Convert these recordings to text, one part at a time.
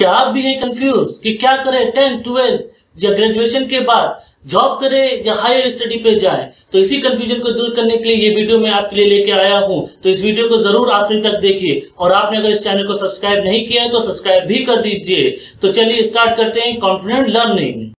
क्या आप भी हैं कंफ्यूज कि क्या करें 10th 12th या ग्रेजुएशन के बाद, जॉब करें या हायर स्टडी पे जाएं? तो इसी कंफ्यूजन को दूर करने के लिए ये वीडियो मैं आपके लिए लेके आया हूं। तो इस वीडियो को जरूर आखिरी तक देखिए और आपने अगर इस चैनल को सब्सक्राइब नहीं किया है तो सब्सक्राइब भी कर दीजिए। तो चलिए स्टार्ट करते हैं कॉन्फिडेंट लर्निंग।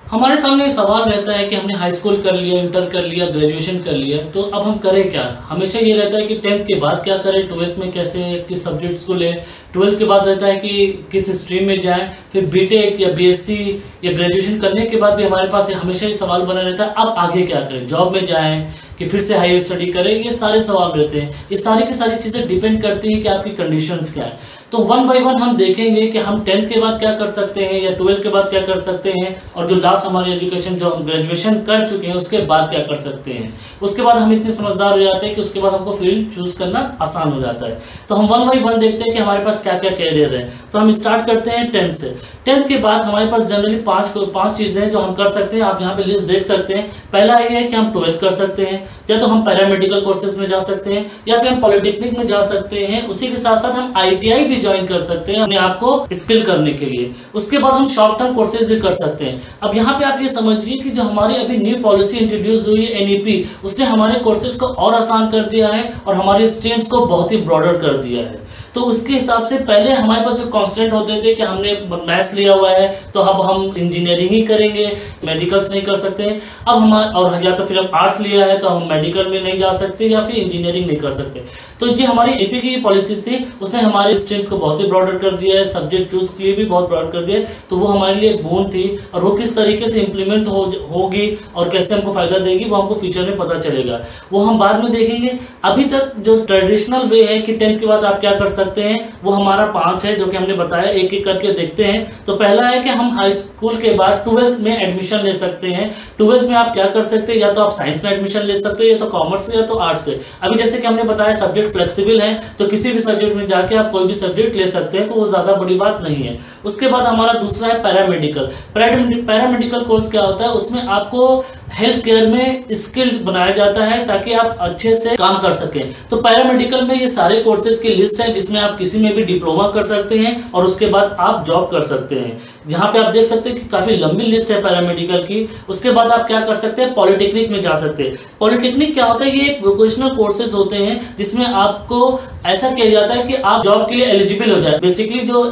हमारे सामने एक सवाल रहता है कि हमने हाई स्कूल कर लिया, इंटर कर लिया, ग्रेजुएशन कर लिया, तो अब हम करें क्या। हमेशा ये रहता है कि 10th के बाद क्या करें, 12th में कैसे किस सब्जेक्ट्स को लें, 12th के बाद रहता है कि किस स्ट्रीम में जाएं, फिर बीटेक या बीएससी या ग्रेजुएशन करने के बाद भी हमारे पास हमेशा ये सवाल बना रहता है अब आगे क्या करें, जॉब में जाएं कि फिर से हायर स्टडी करें। ये सारे सवाल रहते हैं। ये सारी की सारी चीज़ें डिपेंड करती हैं कि आपकी कंडीशंस क्या है। तो वन बाय वन हम देखेंगे कि हम 10th के बाद क्या कर सकते हैं या 12th के बाद क्या कर सकते हैं, और जो लास्ट हमारी एजुकेशन जो हम ग्रेजुएशन कर चुके हैं उसके बाद क्या कर सकते हैं। उसके बाद हम इतने समझदार हो जाते हैं कि उसके बाद हमको फील्ड चूज करना आसान हो जाता है। तो हम वन बाय वन देखते हैं कि हमारे पास क्या क्या कैरियर है। तो हम स्टार्ट करते हैं 10th से। 10th के बाद हमारे पास जनरली पांच चीज़ें हैं जो हम कर सकते हैं। आप यहाँ पे लिस्ट देख सकते हैं। पहला ये है कि हम 12th कर सकते हैं, या तो हम पैरामेडिकल कोर्सेज में जा सकते हैं, या फिर हम पॉलिटेक्निक में जा सकते हैं। उसी के साथ साथ हम ITI भी ज्वाइन कर सकते हैं अपने आप को स्किल करने के लिए। उसके बाद हम शॉर्ट टर्म कोर्सेज भी कर सकते हैं। अब यहाँ पे आप ये समझिए कि जो हमारी अभी न्यू पॉलिसी इंट्रोड्यूस हुई है NEP, उसने हमारे कोर्सेज को और आसान कर दिया है और हमारे स्ट्रीम्स को बहुत ही ब्रॉडर कर दिया है। तो उसके हिसाब से पहले हमारे पास जो कांस्टेंट होते थे कि हमने मैथ्स लिया हुआ है तो अब हम इंजीनियरिंग ही करेंगे, मेडिकल्स नहीं कर सकते। अब हमारे और या तो फिर हम आर्ट्स लिया है तो हम मेडिकल में नहीं जा सकते या फिर इंजीनियरिंग नहीं कर सकते। तो ये हमारी EP की पॉलिसी थी, उसने हमारे स्ट्रीम्स को बहुत ही ब्रॉडर कर दिया है, सब्जेक्ट चूज के लिए भी बहुत ब्रॉड कर दिया है। तो वो हमारे लिए एक बोन थी, और वो किस तरीके से इम्प्लीमेंट होगी और कैसे हमको फायदा देगी वो हमको फ्यूचर में पता चलेगा, वो हम बाद में देखेंगे। अभी तक जो ट्रेडिशनल वे है कि 10th के बाद आप क्या कर सकते हैं, वो हमारा 5 है जो कि हमने बताया। एक एक करके देखते हैं। तो पहला है कि हम हाई स्कूल के बाद 12th में एडमिशन ले सकते हैं। 12th में आप क्या कर सकते हैं, या तो आप साइंस में एडमिशन ले सकते हैं, या तो कॉमर्स से या तो आर्ट्स से। अभी जैसे कि हमने बताया सब्जेक्ट फ्लेक्सिबल है, तो किसी भी सब्जेक्ट में जाके आप कोई भी सब्जेक्ट ले सकते हैं, तो वो ज्यादा बड़ी बात नहीं है। उसके बाद हमारा दूसरा है पैरामेडिकल। पैरामेडिकल कोर्स क्या होता है, उसमें आपको हेल्थ केयर में स्किल्ड बनाया जाता है ताकि आप अच्छे से काम कर सकें। तो पैरामेडिकल में ये सारे कोर्सेज की लिस्ट है जिसमें आप किसी में भी डिप्लोमा कर सकते हैं और उसके बाद आप जॉब कर सकते हैं। यहाँ पे आप देख सकते हैं कि काफी लंबी लिस्ट है पैरामेडिकल की। उसके बाद आप क्या कर सकते हैं, पॉलिटेक्निक में जा सकते हैं। पॉलिटेक्निक क्या होता है, ये एक वोकेशनल कोर्सेज होते हैं जिसमें आपको ऐसा किया जाता है कि आप जॉब के लिए एलिजिबल हो जाए। बेसिकली जो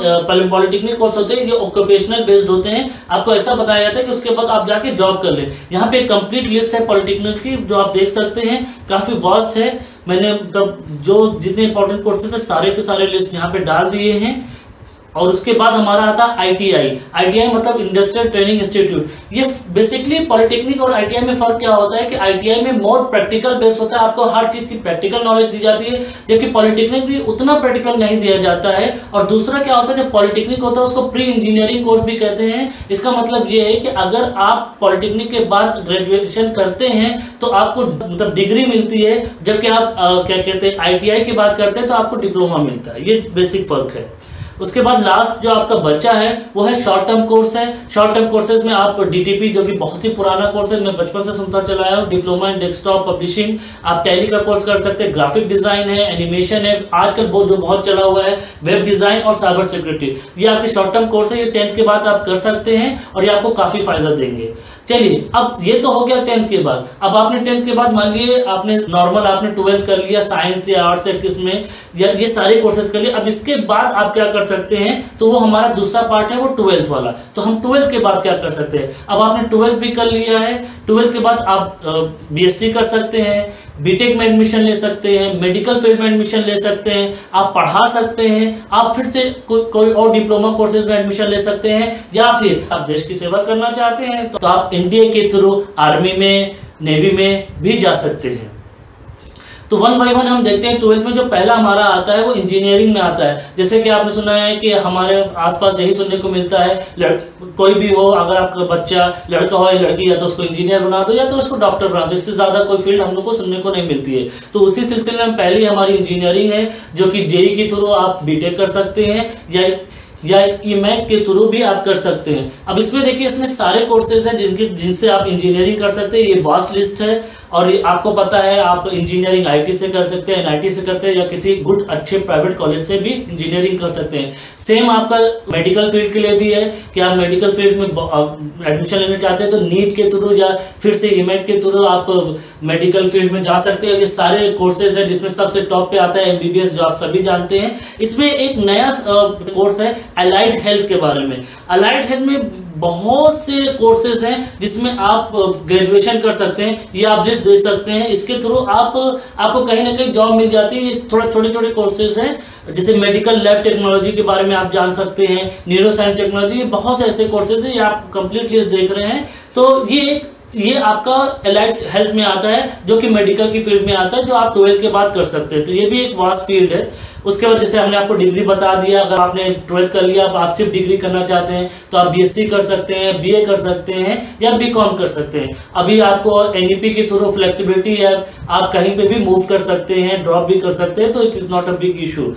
पॉलिटेक्निक कोर्स होते हैं ये ऑक्यूपेशनल बेस्ड होते हैं। आपको ऐसा बताया जाता है कि उसके बाद आप जाके जॉब कर लें। यहाँ पे कंप्लीट लिस्ट है पॉलिटेक्निक की जो आप देख सकते हैं, काफी वास्ट है। मैंने मतलब जो जितने इंपॉर्टेंट कोर्सेज थे सारे के सारे लिस्ट यहाँ पे डाल दिए हैं। और उसके बाद हमारा आता है ITI मतलब इंडस्ट्रियल ट्रेनिंग इंस्टीट्यूट। ये बेसिकली पॉलिटेक्निक और ITI में फर्क क्या होता है कि ITI में मोर प्रैक्टिकल बेस होता है, आपको हर चीज की प्रैक्टिकल नॉलेज दी जाती है, जबकि पॉलिटेक्निक भी उतना प्रैक्टिकल नहीं दिया जाता है। और दूसरा क्या होता है, जब पॉलिटेक्निक होता है उसको प्री इंजीनियरिंग कोर्स भी कहते हैं। इसका मतलब ये है कि अगर आप पॉलिटेक्निक के बाद ग्रेजुएशन करते हैं तो आपको मतलब डिग्री मिलती है, जबकि आप क्या कहते हैं ITI की बात करते हैं तो आपको डिप्लोमा मिलता है। ये बेसिक फर्क है। उसके बाद लास्ट जो आपका बच्चा है वो है शॉर्ट टर्म कोर्स है। शॉर्ट टर्म कोर्सेज में आप DTP जो कि बहुत ही पुराना कोर्स है, मैं बचपन से सुनता चला आया हूँ, डिप्लोमा इन डेस्कटॉप पब्लिशिंग। आप टैली का कोर्स कर सकते हैं, ग्राफिक डिजाइन है, एनिमेशन है, आजकल जो बहुत चला हुआ है वेब डिजाइन और साइबर सिक्योरिटी। ये आपके शॉर्ट टर्म कोर्स है, ये 10th के बाद आप कर सकते हैं और ये आपको काफी फायदा देंगे। चलिए अब ये तो हो गया 10th के बाद। अब आपने 10th के बाद मान लिए आपने नॉर्मल आपने 12th कर लिया, साइंस या आर्ट्स या किसमें, या ये सारे कोर्सेज कर लिए। अब इसके बाद आप क्या कर सकते हैं, तो वो हमारा दूसरा पार्ट है वो 12th वाला। तो हम 12th के बाद क्या कर सकते हैं। अब आपने 12th भी कर लिया है, 12th के बाद आप BSc कर सकते हैं, बीटेक में एडमिशन ले सकते हैं, मेडिकल फील्ड में एडमिशन ले सकते हैं, आप पढ़ा सकते हैं, आप फिर से कोई और डिप्लोमा कोर्सेज में एडमिशन ले सकते हैं, या फिर आप देश की सेवा करना चाहते हैं तो आप इंडिया के थ्रू आर्मी में, नेवी में भी जा सकते हैं। तो वन बाय वन हम देखते हैं। 12th में जो पहला हमारा आता है वो इंजीनियरिंग में आता है। जैसे कि आपने सुना है कि हमारे आसपास यही सुनने को मिलता है, कोई भी हो, अगर आपका बच्चा लड़का हो या लड़की, या तो उसको इंजीनियर बना दो या तो उसको डॉक्टर बना दो। इससे ज्यादा कोई फील्ड हम लोग को सुनने को नहीं मिलती है। तो उसी सिलसिले में पहली हमारी इंजीनियरिंग है जो कि JEE के थ्रू आप बीटेक कर सकते हैं, या या ईमैक के थ्रू भी आप कर सकते हैं। अब इसमें देखिए, इसमें सारे कोर्सेज हैं जिनसे आप इंजीनियरिंग कर सकते हैं। ये वास्ट लिस्ट है और आपको पता है आप इंजीनियरिंग आईटी से कर सकते हैं, एनआईटी से करते हैं, या किसी गुड अच्छे प्राइवेट कॉलेज से भी इंजीनियरिंग कर सकते हैं। सेम आपका मेडिकल फील्ड के लिए भी है कि आप मेडिकल फील्ड में एडमिशन लेना चाहते हैं तो नीट के थ्रू या फिर से ईमेट के थ्रू आप मेडिकल फील्ड में जा सकते हैं। ये सारे कोर्सेज हैं जिसमें सबसे टॉप पे आता है एमबीबीएस, जो आप सभी जानते हैं। इसमें एक नया कोर्स है अलाइड हेल्थ के बारे में। अलाइड हेल्थ में बहुत से कोर्सेज हैं जिसमें आप ग्रेजुएशन कर सकते हैं या आप लिस्ट दे सकते हैं। इसके थ्रू आपको कहीं ना कहीं जॉब मिल जाती है। ये थोड़ा छोटे छोटे कोर्सेज हैं, जैसे मेडिकल लैब टेक्नोलॉजी के बारे में आप जान सकते हैं, न्यूरो साइंस टेक्नोलॉजी, बहुत से ऐसे कोर्सेज हैं। ये आप कंप्लीट लिस्ट देख रहे हैं। तो ये आपका अलाइड हेल्थ में आता है, जो कि मेडिकल की फील्ड में आता है, जो आप 12th के बाद कर सकते हैं। तो ये भी एक वास्ट फील्ड है। उसके बाद जैसे हमने आपको डिग्री बता दिया, अगर आपने 12th कर लिया, आप सिर्फ डिग्री करना चाहते हैं तो आप बीएससी कर सकते हैं, बीए कर सकते हैं या बीकॉम कर सकते हैं। अभी आपको एनईपी के थ्रू फ्लेक्सिबिलिटी है, आप कहीं पे भी मूव कर सकते हैं, ड्रॉप भी कर सकते हैं, तो it is not a big issue.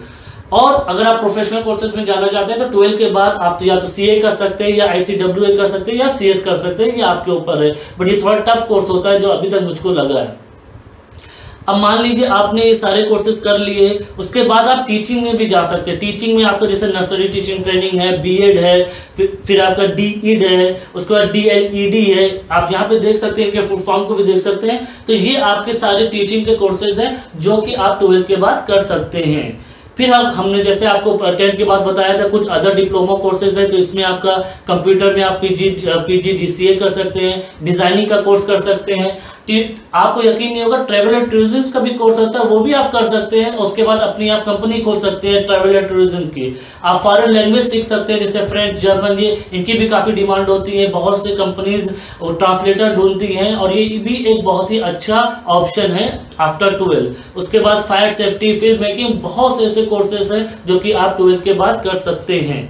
और अगर आप प्रोफेशनल कोर्सेज में जाना चाहते हैं तो 12th के बाद आप तो या तो सीए कर सकते हैं या आईसीडब्ल्यूए कर सकते हैं या सीएस कर सकते हैं, ये आपके ऊपर है। बट ये थोड़ा टफ कोर्स होता है जो अभी तक मुझको लगा है। अब मान लीजिए आपने ये सारे कोर्सेज कर लिए, उसके बाद आप टीचिंग में भी जा सकते हैं। टीचिंग में आपको जैसे नर्सरी टीचिंग ट्रेनिंग है, बीएड है, फिर आपका डीईड है, उसके बाद डीएलईडी है। आप यहाँ पे देख सकते हैं, इनके फुल फॉर्म को भी देख सकते हैं। तो ये आपके सारे टीचिंग के कोर्सेज हैं जो कि आप 12th के बाद कर सकते हैं। फिर हमने जैसे आपको 10th के बाद बताया था कुछ अदर डिप्लोमा कोर्सेज है, तो इसमें आपका कंप्यूटर में आप पीजीडीसीए कर सकते हैं, डिजाइनिंग का कोर्स कर सकते हैं। आपको यकीन नहीं होगा, ट्रैवल एंड टूरिज्म का भी कोर्स होता है, वो भी आप कर सकते हैं। उसके बाद अपनी आप कंपनी खोल सकते हैं ट्रैवल एंड टूरिज्म की। आप फॉरेन लैंग्वेज सीख सकते हैं, जैसे फ्रेंच, जर्मन, ये इनकी भी काफ़ी डिमांड होती है। बहुत से कंपनीज ट्रांसलेटर ढूंढती हैं और ये भी एक बहुत ही अच्छा ऑप्शन है आफ्टर 12। उसके बाद फायर सेफ्टी, फिल्म मेकिंग, बहुत से ऐसे कोर्सेज हैं जो कि आप 12th के बाद कर सकते हैं।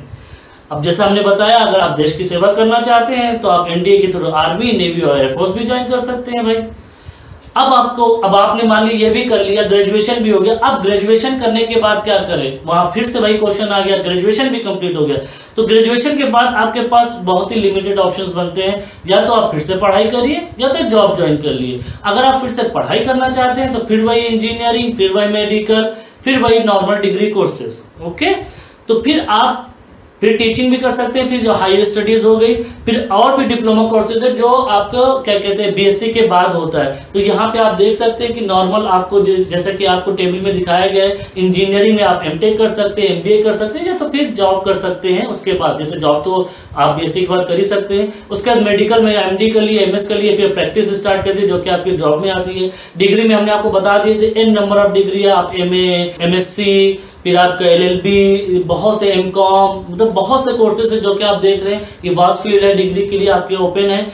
अब जैसा हमने बताया, अगर आप देश की सेवा करना चाहते हैं तो आप एनडीए के थ्रू आर्मी, नेवी और एयरफोर्स भी ज्वाइन कर सकते हैं भाई। अब आपने मान ली ये भी कर लिया, ग्रेजुएशन भी हो गया। अब ग्रेजुएशन करने के बाद क्या करें, वहां फिर से भाई क्वेश्चन आ गया। ग्रेजुएशन भी कंप्लीट हो गया तो ग्रेजुएशन के बाद आपके पास बहुत ही लिमिटेड ऑप्शंस बनते हैं। या तो आप फिर से पढ़ाई करिए या तो जॉब ज्वाइन कर लिए। अगर आप फिर से पढ़ाई करना चाहते हैं तो फिर वही इंजीनियरिंग, फिर वही मेडिकल, फिर वही नॉर्मल डिग्री कोर्सेज। ओके, तो फिर टीचिंग भी कर सकते हैं, फिर जो हायर स्टडीज हो गई, फिर और भी डिप्लोमा कोर्सेज है जो आपको क्या कहते हैं बीएससी के बाद होता है। तो यहाँ पे आप देख सकते हैं कि नॉर्मल आपको जैसा कि आपको टेबल में दिखाया गया है, इंजीनियरिंग में आप एमटेक कर सकते हैं, एमबीए कर सकते हैं, या तो फिर जॉब कर सकते हैं। उसके बाद जैसे जॉब तो आप बीएससी के बाद कर ही सकते हैं। उसके बाद मेडिकल में एमडी कर लिए, एमएस कर लिए, फिर प्रैक्टिस स्टार्ट कर दी जो कि आपकी जॉब में आती है। डिग्री में हमने आपको बता दिए थे एन नंबर ऑफ डिग्री है, आप एमए, एमएससी, फिर आपका एलएलबी, बहुत से एमकॉम, मतलब बहुत से कोर्सेज है जो कि आप देख रहे हैं। ये वास्ट फील्ड है, डिग्री के लिए आपके ओपन है।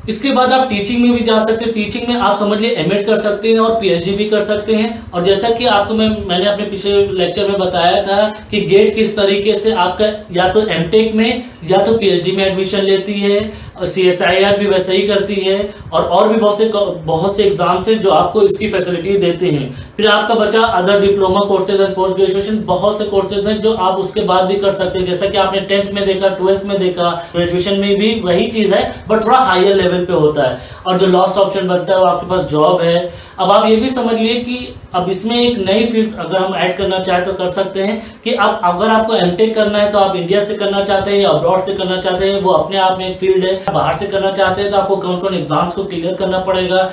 इसके बाद आप टीचिंग में भी जा सकते हैं। टीचिंग में आप समझ लिए एमएड कर सकते हैं और पीएचडी भी कर सकते हैं। और जैसा कि आपको मैंने अपने पिछले लेक्चर में बताया था कि गेट किस तरीके से आपका या तो एमटेक में या तो पीएचडी में एडमिशन लेती है, और सीएसआईआर भी वैसे ही करती है, और भी बहुत से एग्जाम्स हैं जो आपको इसकी फैसिलिटी देते हैं। फिर आपका बचा other diploma courses and post graduation, बहुत से कोर्सेज हैं जो आप उसके बाद भी कर सकते हैं। जैसा कि आपने 10th में देखा, 12th में देखा, ग्रेजुएशन में भी वही चीज़ है बट थोड़ा हायर लेवल पे होता है। और जो लास्ट ऑप्शन बनता है वो आपके पास जॉब है। अब आप ये भी समझ लिए कि अब इसमें एक नई फील्ड अगर हम ऐड करना चाहें तो कर सकते हैं कि अब अगर आपको एमटेक करना है तो आप इंडिया से करना चाहते हैं या अब्रॉड से करना चाहते हैं, वो अपने आप में एक फील्ड है। बाहर से करना चाहते हैं तो आपको कौन कौन एग्जाम्स को क्लियर करना पड़ेगा।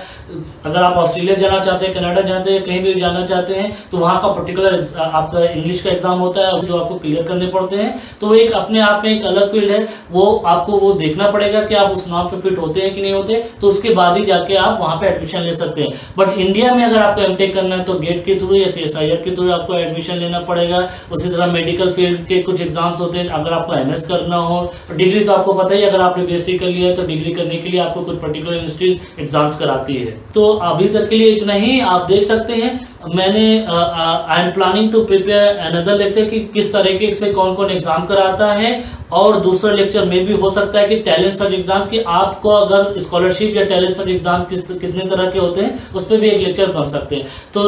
अगर आप ऑस्ट्रेलिया जाना चाहते हैं, कनाडा जाते हैं, कहीं भी जाना चाहते हैं तो वहाँ का पर्टिकुलर आपका इंग्लिश का एग्जाम होता है जो आपको क्लियर करने पड़ते हैं। तो एक अपने आप में एक अलग फील्ड है, वो आपको वो देखना पड़ेगा कि आप उस नाम पे फिट होते हैं कि नहीं होते, तो उसके बाद ही जाके आप वहाँ पे एडमिशन ले सकते हैं। बट इंडिया में अगर आपको एमटेक करना है तो गेट के थ्रू या सीएसआईआर के थ्रू आपको एडमिशन लेना पड़ेगा। उसी तरह मेडिकल फील्ड के कुछ एग्जाम्स होते हैं अगर आपको एमएस करना हो। डिग्री तो आपको पता ही, अगर आपने बीएससी कर लिया है तो डिग्री करने के लिए आपको कुछ पर्टिकुलर यूनिवर्सिटीज एग्जाम्स कराती है। तो अभी तक के लिए इतना ही। आप देख सकते हैं मैंने I am planning to prepare another lecture कि किस तरीके से कौन कौन एग्जाम कराता है, और दूसरा लेक्चर में भी हो सकता है कि टैलेंट सर्च एग्जाम की आपको अगर स्कॉलरशिप या टैलेंट सर्च एग्जाम कितने तरह के होते हैं उस पर भी एक लेक्चर बन सकते हैं। तो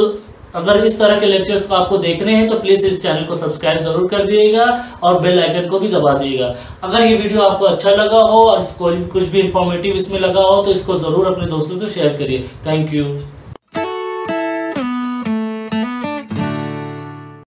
अगर इस तरह के लेक्चर्स आपको देखने हैं तो प्लीज़ इस चैनल को सब्सक्राइब जरूर कर दिएगा और बेल आइकन को भी दबा दिएगा। अगर ये वीडियो आपको अच्छा लगा हो और इसको कुछ भी इंफॉर्मेटिव इसमें लगा हो तो इसको ज़रूर अपने दोस्तों से शेयर करिए। Thank you.